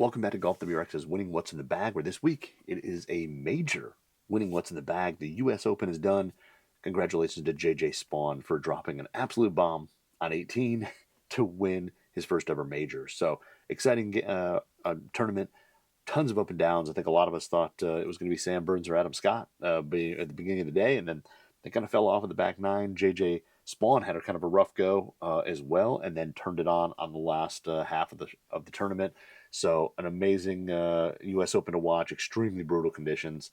Welcome back to Golf WRX's Winning What's in the Bag, where this week it is a major Winning What's in the Bag. The U.S. Open is done. Congratulations to J.J. Spaun for dropping an absolute bomb on 18 to win his first ever major. So, exciting tournament, tons of up and downs. I think a lot of us thought it was going to be Sam Burns or Adam Scott at the beginning of the day, and then they kind of fell off at the back nine. J.J. Spaun had a kind of a rough go as well, and then turned it on the last half of the tournament. So an amazing U.S. Open to watch, extremely brutal conditions,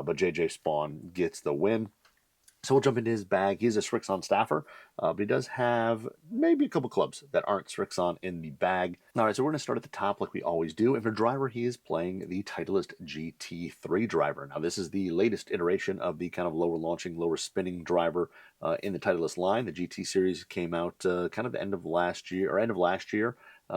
but J.J. Spaun gets the win. So we'll jump into his bag. He's a Srixon staffer, but he does have maybe a couple clubs that aren't Srixon in the bag. All right, so we're going to start at the top like we always do. And for driver, he is playing the Titleist GT3 driver. Now, this is the latest iteration of the kind of lower launching, lower spinning driver in the Titleist line. The GT series came out kind of the end of last year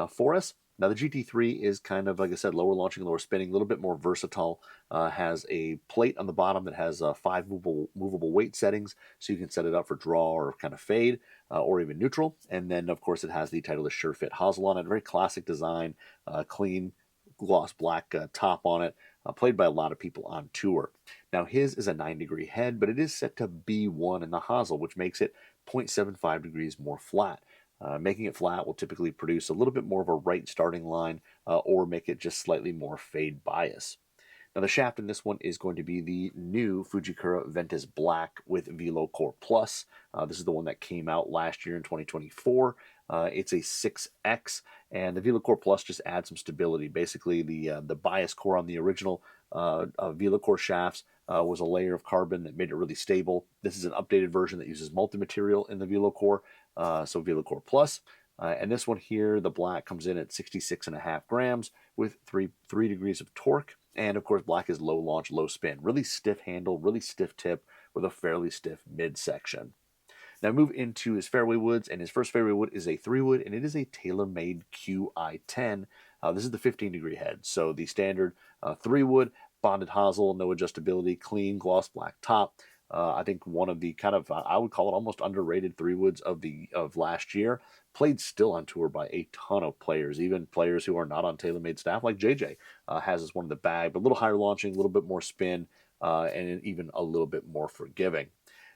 for us. Now, the GT3 is kind of, like I said, lower launching, lower spinning, a little bit more versatile. Has a plate on the bottom that has 5 movable weight settings, so you can set it up for draw or kind of fade or even neutral. And then, of course, it has the Titleist SureFit hosel on it. Very classic design, clean gloss black top on it, played by a lot of people on tour. Now, his is a 9-degree head, but it is set to B1 in the hosel, which makes it 0.75 degrees more flat. Making it flat will typically produce a little bit more of a right starting line or make it just slightly more fade bias. Now, the shaft in this one is going to be the new Fujikura Ventus Black with VeloCore Plus. This is the one that came out last year in 2024. It's a 6X, and the VeloCore Plus just adds some stability. Basically, the bias core on the original VeloCore shafts was a layer of carbon that made it really stable. This is an updated version that uses multi-material in the VeloCore, so VeloCore Plus. And this one here, the black, comes in at 66.5 grams with 3 degrees of torque. And of course, black is low launch, low spin. Really stiff handle, really stiff tip with a fairly stiff midsection. Now move into his fairway woods, and his first fairway wood is a 3-wood, and it is a TaylorMade Qi10. This is the 15-degree head, so the standard 3-wood, bonded hosel, no adjustability, clean gloss black top. I think one of the kind of, I would call it almost underrated 3-woods of last year. Played still on tour by a ton of players, even players who are not on TaylorMade staff, like JJ has as one in the bag, but a little higher launching, a little bit more spin, and even a little bit more forgiving.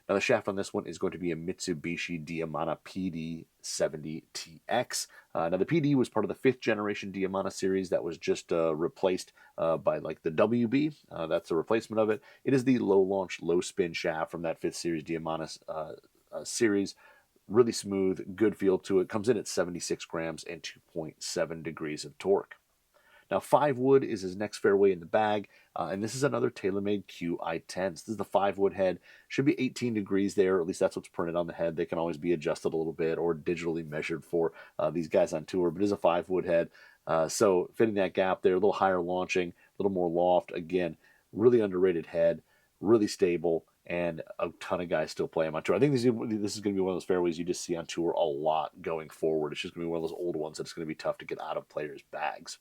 Now, the shaft on this one is going to be a Mitsubishi Diamana PD70TX. Now, the PD was part of the 5th generation Diamana series that was just replaced by like the WB. That's a replacement of it. It is the low launch, low spin shaft from that 5th series Diamana series. Really smooth, good feel to it. Comes in at 76 grams and 2.7 degrees of torque. Now, 5-wood is his next fairway in the bag, and this is another TaylorMade Qi10. So this is the 5-wood head. Should be 18 degrees there, or at least that's what's printed on the head. They can always be adjusted a little bit or digitally measured for these guys on tour, but it is a 5-wood head. So fitting that gap there, a little higher launching, a little more loft. Again, really underrated head, really stable, and a ton of guys still play them on tour. I think this is going to be one of those fairways you just see on tour a lot going forward. It's just going to be one of those old ones that's going to be tough to get out of players' bags.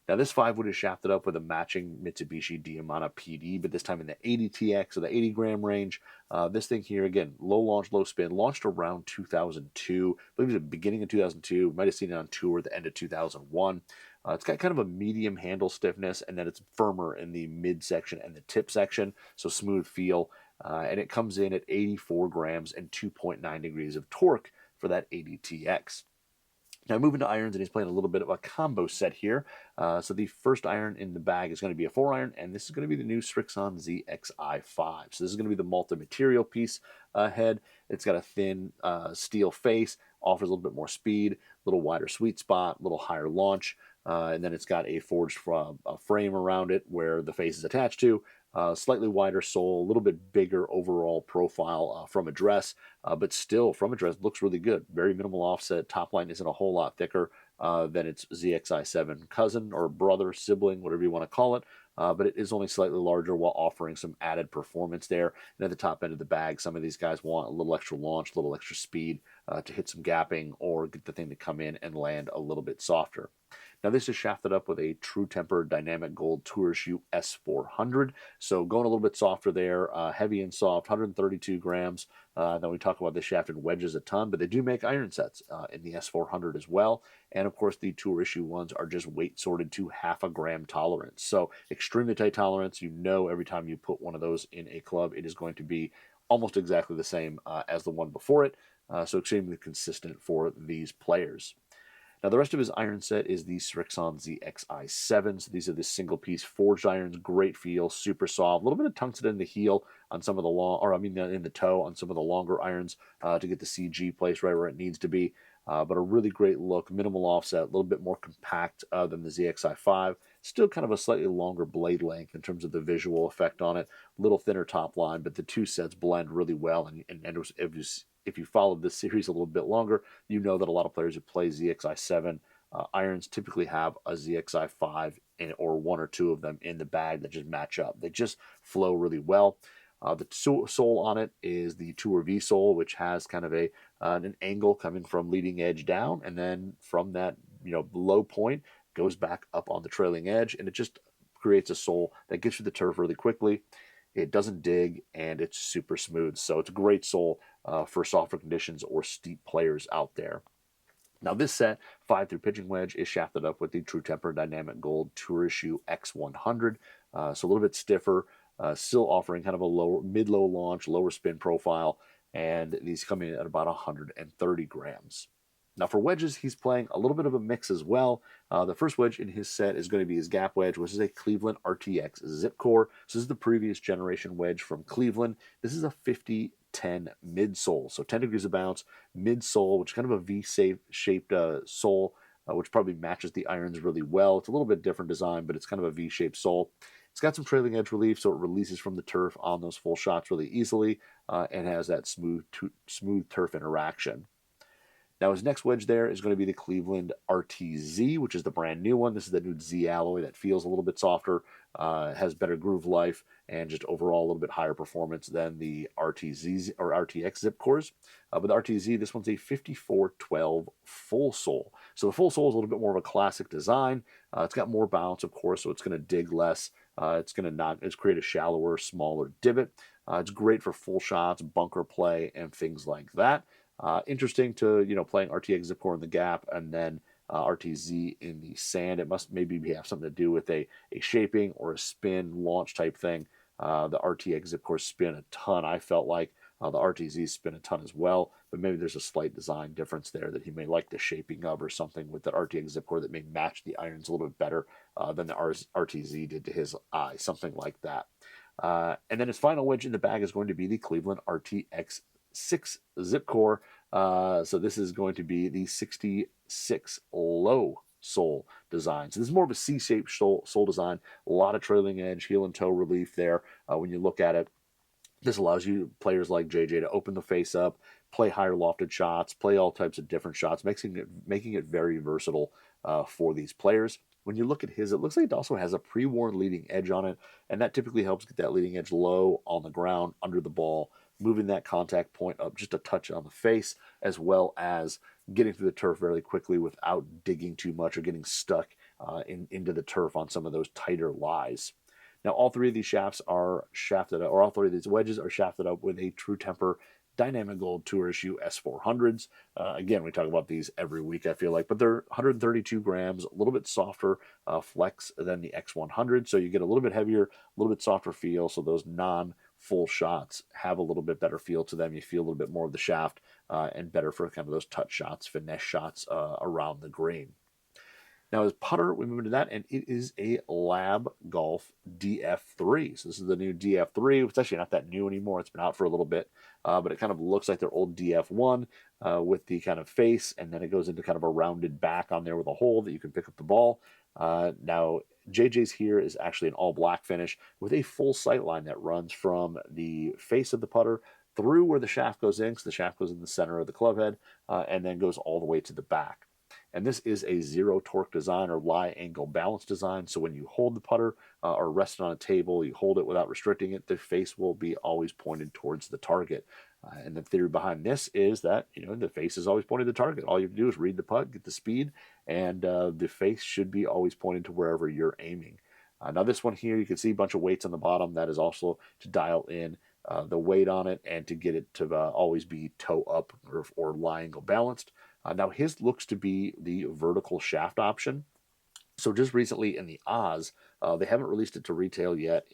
Now, this 5-wood is shafted up with a matching Mitsubishi Diamana PD, but this time in the 80TX, or the 80-gram range. This thing here, again, low launch, low spin, launched around 2002. I believe it was the beginning of 2002. Might have seen it on tour at the end of 2001. It's got kind of a medium handle stiffness, and then it's firmer in the midsection and the tip section, so smooth feel. And it comes in at 84 grams and 2.9 degrees of torque for that 80TX. Now, moving to irons, and he's playing a little bit of a combo set here. So the first iron in the bag is going to be a 4-iron, and this is going to be the new Srixon ZXi5. So this is going to be the multi-material piece head. It's got a thin steel face, offers a little bit more speed, a little wider sweet spot, a little higher launch, and then it's got a forged frame around it where the face is attached to. Slightly wider sole, a little bit bigger overall profile from address, but still from address looks really good. Very minimal offset. Top line isn't a whole lot thicker than its ZXi7 cousin or brother, sibling, whatever you want to call it. But it is only slightly larger while offering some added performance there. And at the top end of the bag, some of these guys want a little extra launch, a little extra speed to hit some gapping or get the thing to come in and land a little bit softer. Now this is shafted up with a True Temper Dynamic Gold Tour Shoe S400. So going a little bit softer there, heavy and soft, 132 grams. Then we talk about the shafted wedges a ton, but they do make iron sets in the S400 as well. And of course, the Tour Issue ones are just weight sorted to 0.5 gram tolerance. So extremely tight tolerance. You know, every time you put one of those in a club, it is going to be almost exactly the same as the one before it. So extremely consistent for these players. Now, the rest of his iron set is the Srixon ZXi7. So these are the single-piece forged irons, great feel, super soft, a little bit of tungsten in the heel on some of the long, or I mean in the toe on some of the longer irons to get the CG placed right where it needs to be. But a really great look, minimal offset, a little bit more compact than the ZXi5. Still kind of a slightly longer blade length in terms of the visual effect on it. A little thinner top line, but the two sets blend really well. And if you followed this series a little bit longer, you know that a lot of players who play ZXi7 irons typically have a ZXi5 or one or two of them in the bag that just match up. They just flow really well. The sole on it is the Tour V sole, which has kind of an angle coming from leading edge down, and then from that low point goes back up on the trailing edge, and it just creates a sole that gets you the turf really quickly. It doesn't dig, and it's super smooth. So it's a great sole for softer conditions or steep players out there. Now this set, 5-through pitching wedge, is shafted up with the True Temper Dynamic Gold Tour Issue X100. So a little bit stiffer, still offering kind of a mid-low launch, lower spin profile, and these come in at about 130 grams. Now for wedges, he's playing a little bit of a mix as well. The first wedge in his set is going to be his gap wedge, which is a Cleveland RTX ZipCore. So this is the previous generation wedge from Cleveland. This is a 50-10 midsole, so 10 degrees of bounce, midsole, which is kind of a V-shaped sole, which probably matches the irons really well. It's a little bit different design, but it's kind of a V-shaped sole. It's got some trailing edge relief, so it releases from the turf on those full shots really easily, and has that smooth turf interaction. Now, his next wedge there is going to be the Cleveland RTZ, which is the brand new one. This is the new Z alloy that feels a little bit softer, has better groove life, and just overall a little bit higher performance than the RTZ or RTX ZipCores. But the RTZ, this one's a 5412 full sole. So the full sole is a little bit more of a classic design. It's got more bounce, of course, so it's going to dig less. It's create a shallower, smaller divot. It's great for full shots, bunker play, and things like that. Interesting to, playing RTX ZipCore in the gap and then RTZ in the sand. It must maybe have something to do with a shaping or a spin launch type thing. The RTX ZipCore spin a ton. I felt like the RTZ spin a ton as well, but maybe there's a slight design difference there that he may like the shaping of or something with the RTX ZipCore that may match the irons a little bit better than the RTZ did to his eye, something like that. And then his final wedge in the bag is going to be the Cleveland RTX 6 ZipCore. So this is going to be the 66 low sole design. So this is more of a C-shaped sole design. A lot of trailing edge, heel and toe relief there when you look at it. This allows you players like JJ to open the face up, play higher lofted shots, play all types of different shots, making it very versatile for these players. When you look at his, it looks like it also has a pre-worn leading edge on it, and that typically helps get that leading edge low on the ground, under the ball, moving that contact point up just a touch on the face, as well as getting through the turf very quickly without digging too much or getting stuck into the turf on some of those tighter lies. Now, all three of these shafts are shafted up, or all three of these wedges are shafted up with a True Temper Dynamic Gold Tour Issue S400s. Again, we talk about these every week, I feel like, but they're 132 grams, a little bit softer flex than the X100. So you get a little bit heavier, a little bit softer feel. So those non-full shots have a little bit better feel to them. You feel a little bit more of the shaft and better for kind of those touch shots, finesse shots around the green. Now, as putter, we move into that, and it is a L.A.B Golf DF3. So this is the new DF3. It's actually not that new anymore. It's been out for a little bit, but it kind of looks like their old DF1 with the kind of face, and then it goes into kind of a rounded back on there with a hole that you can pick up the ball. Now, JJ's here is actually an all-black finish with a full sight line that runs from the face of the putter through where the shaft goes in, because the shaft goes in the center of the club head, and then goes all the way to the back. And this is a zero torque design or lie angle balance design. So when you hold the putter or rest it on a table, you hold it without restricting it, the face will be always pointed towards the target. And the theory behind this is that, the face is always pointing to the target. All you have to do is read the putt, get the speed, and the face should be always pointed to wherever you're aiming. Now this one here, you can see a bunch of weights on the bottom. That is also to dial in the weight on it and to get it to always be toe up or lie angle balanced. Now his looks to be the vertical shaft option. So just recently in the Oz, they haven't released it to retail yet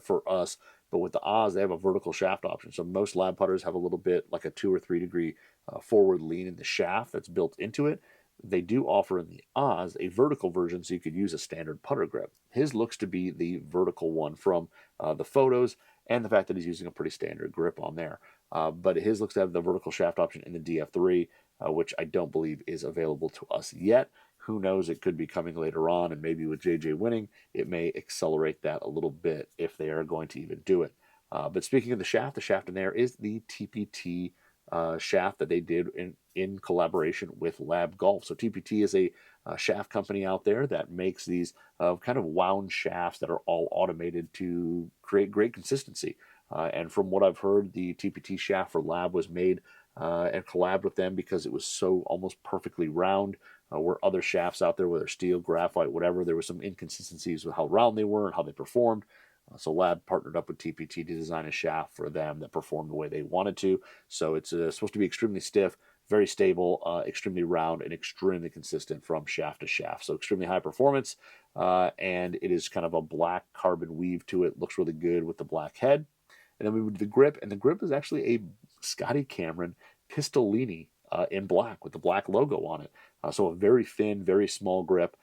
for us, but with the Oz, they have a vertical shaft option. So most lab putters have a little bit like a 2 or 3 degree forward lean in the shaft that's built into it. They do offer in the Oz a vertical version, so you could use a standard putter grip. His looks to be the vertical one from the photos and the fact that he's using a pretty standard grip on there. But his looks to have the vertical shaft option in the DF3, which I don't believe is available to us yet. Who knows, it could be coming later on, and maybe with JJ winning, it may accelerate that a little bit if they are going to even do it. But speaking of the shaft in there is the TPT shaft that they did in collaboration with L.A.B Golf. So TPT is a shaft company out there that makes these kind of wound shafts that are all automated to create great consistency. And from what I've heard, the TPT shaft for L.A.B was made and collabed with them because it was so almost perfectly round. Where other shafts out there, whether steel, graphite, whatever, there were some inconsistencies with how round they were and how they performed. So L.A.B partnered up with TPT to design a shaft for them that performed the way they wanted to. So it's supposed to be extremely stiff, very stable, extremely round, and extremely consistent from shaft to shaft. So extremely high performance, and it is kind of a black carbon weave to it. Looks really good with the black head. And then we move to the grip, and the grip is actually a Scotty Cameron Pistolini in black with the black logo on it. So a very thin, very small grip.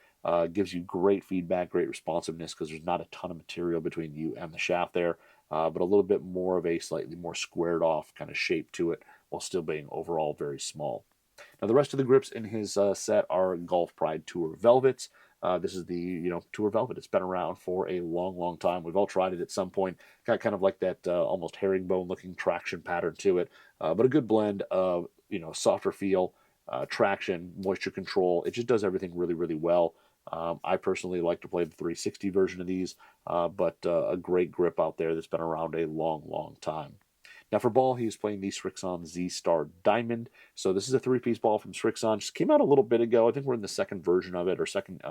Gives you great feedback, great responsiveness because there's not a ton of material between you and the shaft there, but a little bit more of a slightly more squared off kind of shape to it while still being overall very small. Now the rest of the grips in his set are Golf Pride Tour Velvets. This is the Tour Velvet. It's been around for a long, long time. We've all tried it at some point. Got kind of like that almost herringbone looking traction pattern to it, but a good blend of softer feel, traction, moisture control. It just does everything really, really well. I personally like to play the 360 version of these, but a great grip out there that's been around a long, long time. Now for ball, he is playing the Srixon Z-Star Diamond. So this is a three-piece ball from Srixon. Just came out a little bit ago. I think we're in the second version of it or second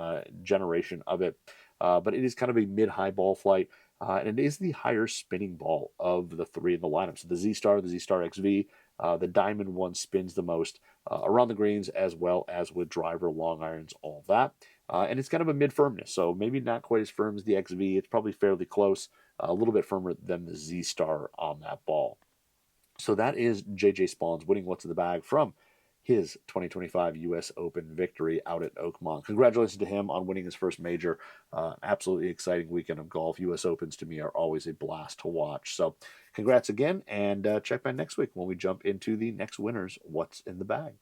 generation of it. But it is kind of a mid-high ball flight. And it is the higher spinning ball of the three in the lineup. So the Z-Star XV, the Diamond one spins the most around the greens as well as with driver, long irons, all that. And it's kind of a mid-firmness, so maybe not quite as firm as the XV. It's probably fairly close, a little bit firmer than the Z-Star on that ball. So that is JJ Spaun's winning What's in the Bag from his 2025 U.S. Open victory out at Oakmont. Congratulations to him on winning his first major. Absolutely exciting weekend of golf. U.S. Opens to me are always a blast to watch. So congrats again, and check back next week when we jump into the next winner's What's in the Bag.